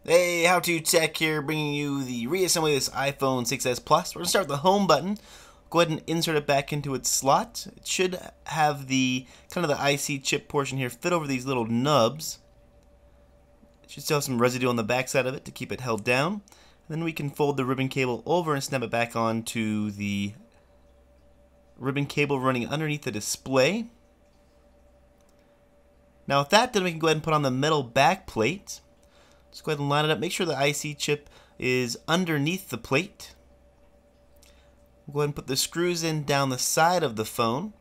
Hey, How To Tech here, bringing you the reassembly of this iPhone 6s Plus. We're going to start with the home button. Go ahead and insert it back into its slot. It should have the kind of the IC chip portion here fit over these little nubs. It should still have some residue on the back side of it to keep it held down. And then we can fold the ribbon cable over and snap it back onto the ribbon cable running underneath the display. Now with that done, we can go ahead and put on the metal back plate. Just go ahead and line it up. Make sure the IC chip is underneath the plate. We'll go ahead and put the screws in down the side of the phone.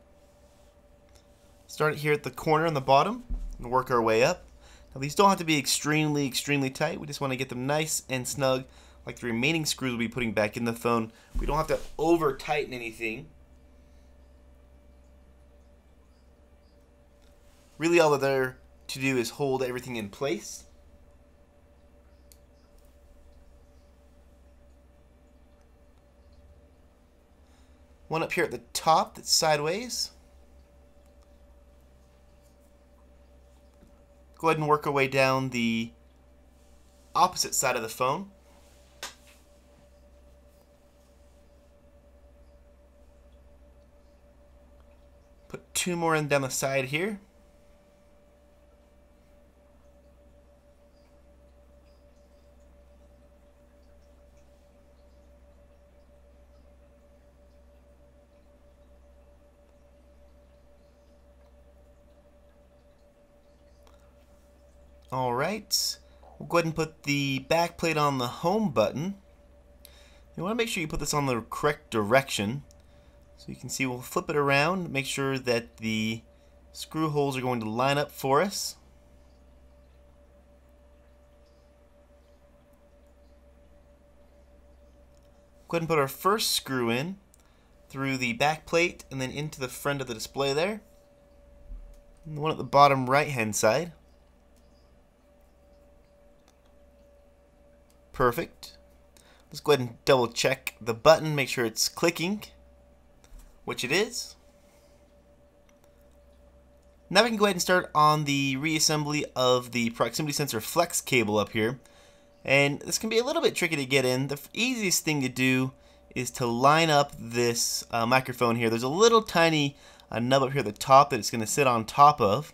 Start it here at the corner on the bottom and work our way up. Now these don't have to be extremely tight. We just want to get them nice and snug like the remaining screws we'll be putting back in the phone. We don't have to over tighten anything. Really all that they're to do is hold everything in place. One up here at the top that's sideways. Go ahead and work our way down the opposite side of the phone. Put two more in down the side here. Alright, we'll go ahead and put the back plate on the home button. You want to make sure you put this on the correct direction. So you can see we'll flip it around, make sure that the screw holes are going to line up for us. Go ahead and put our first screw in through the back plate and then into the front of the display there. And the one at the bottom right hand side. Perfect. Let's go ahead and double check the button, make sure it's clicking, which it is. Now we can go ahead and start on the reassembly of the proximity sensor flex cable up here. And this can be a little bit tricky to get in. The easiest thing to do is to line up this microphone here. There's a little tiny nub up here at the top that it's going to sit on top of.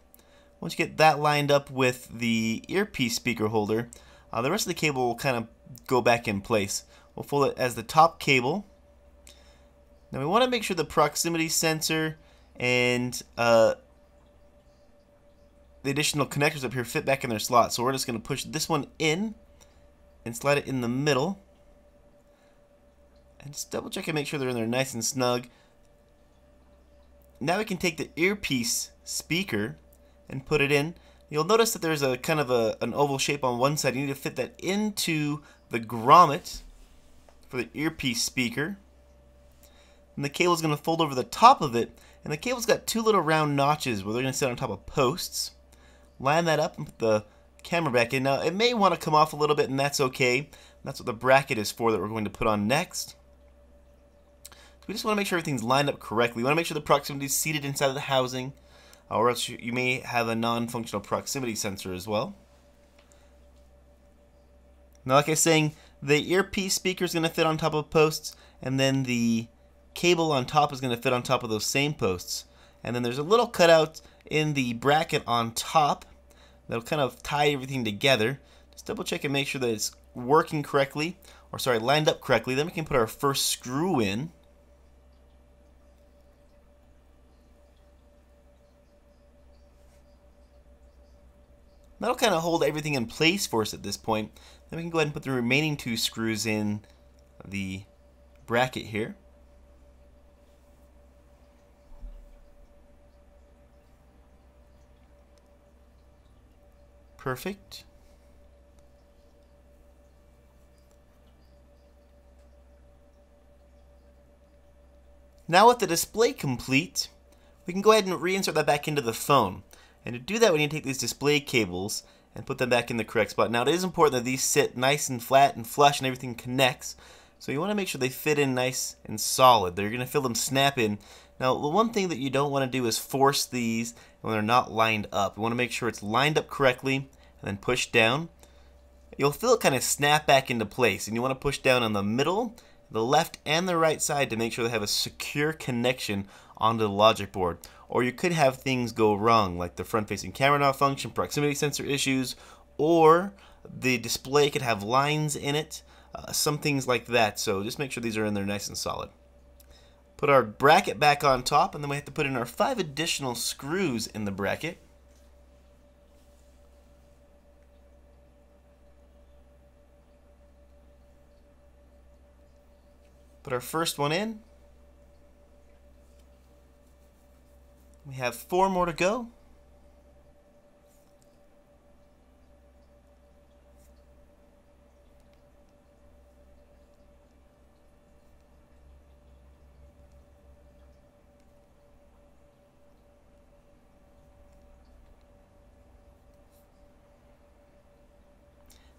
Once you get that lined up with the earpiece speaker holder, the rest of the cable will kind of go back in place. We'll fold it as the top cable. Now we want to make sure the proximity sensor and the additional connectors up here fit back in their slot. So we're just going to push this one in and slide it in the middle. And just double check and make sure they're in there nice and snug. Now we can take the earpiece speaker and put it in. You'll notice that there's a kind of an oval shape on one side. You need to fit that into the grommet for the earpiece speaker. And the cable is going to fold over the top of it. And the cable's got two little round notches where they're going to sit on top of posts. Line that up and put the camera back in. Now it may want to come off a little bit, and that's okay. That's what the bracket is for that we're going to put on next. So we just want to make sure everything's lined up correctly. We want to make sure the proximity is seated inside of the housing. Or else you may have a non-functional proximity sensor as well. Now, like I was saying, the earpiece speaker is going to fit on top of posts, and then the cable on top is going to fit on top of those same posts. And then there's a little cutout in the bracket on top that'll kind of tie everything together. Just double check and make sure that it's working correctly, or sorry, lined up correctly. Then we can put our first screw in. That'll kind of hold everything in place for us at this point. Then we can go ahead and put the remaining two screws in the bracket here. Perfect. Now with the display complete, we can go ahead and reinsert that back into the phone. And to do that, we need to take these display cables and put them back in the correct spot. Now, it is important that these sit nice and flat and flush and everything connects. So you want to make sure they fit in nice and solid. They're going to feel them snap in. Now, the one thing that you don't want to do is force these when they're not lined up. You want to make sure it's lined up correctly and then push down. you'll feel it kind of snap back into place, and you want to push down on the middle, the left, and the right side to make sure they have a secure connection onto the logic board. Or you could have things go wrong, like the front-facing camera not function, proximity sensor issues, or the display could have lines in it, some things like that. So just make sure these are in there nice and solid. Put our bracket back on top, and then we have to put in our 5 additional screws in the bracket. Put our first one in. We have 4 more to go.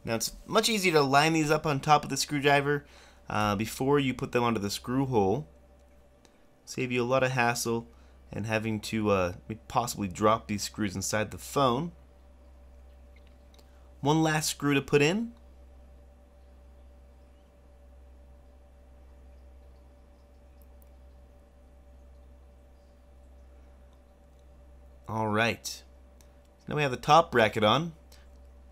Now it's much easier to line these up on top of the screwdriver before you put them onto the screw hole. Save you a lot of hassle and having to possibly drop these screws inside the phone. One last screw to put in. Alright, so now we have the top bracket on.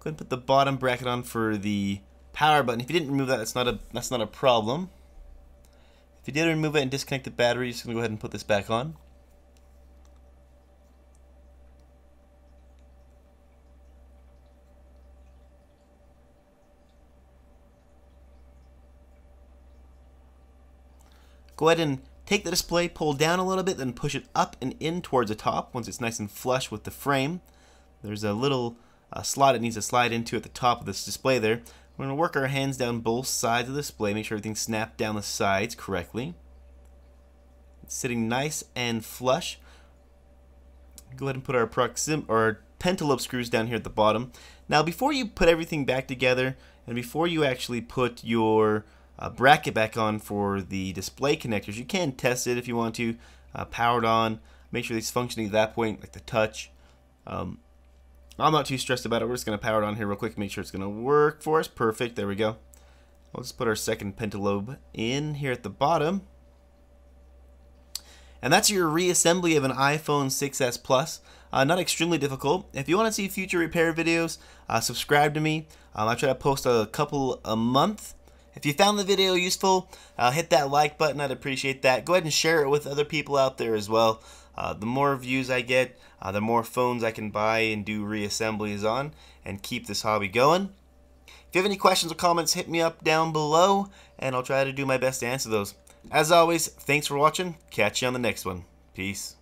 Go ahead and put the bottom bracket on for the power button. If you didn't remove that, that's not a problem. If you did remove it and disconnect the battery, you're just going to go ahead and put this back on. Go ahead and take the display, pull down a little bit, then push it up and in towards the top once it's nice and flush with the frame. There's a little slot it needs to slide into at the top of this display there. We're going to work our hands down both sides of the display, make sure everything's snapped down the sides correctly. It's sitting nice and flush. Go ahead and put our pentalobe screws down here at the bottom. Now before you put everything back together and before you actually put your bracket back on for the display connectors, you can test it if you want to. Power it on, make sure it's functioning at that point, like the touch. I'm not too stressed about it. We're just going to power it on here real quick, make sure it's going to work for us. Perfect, there we go. We'll just put our second pentalobe in here at the bottom. And that's your reassembly of an iPhone 6s Plus. Not extremely difficult. If you want to see future repair videos, subscribe to me. I try to post a couple a month. If you found the video useful, hit that like button. I'd appreciate that. Go ahead and share it with other people out there as well. The more views I get, the more phones I can buy and do reassemblies on and keep this hobby going. If you have any questions or comments, hit me up down below and I'll try to do my best to answer those. As always, thanks for watching. Catch you on the next one. Peace.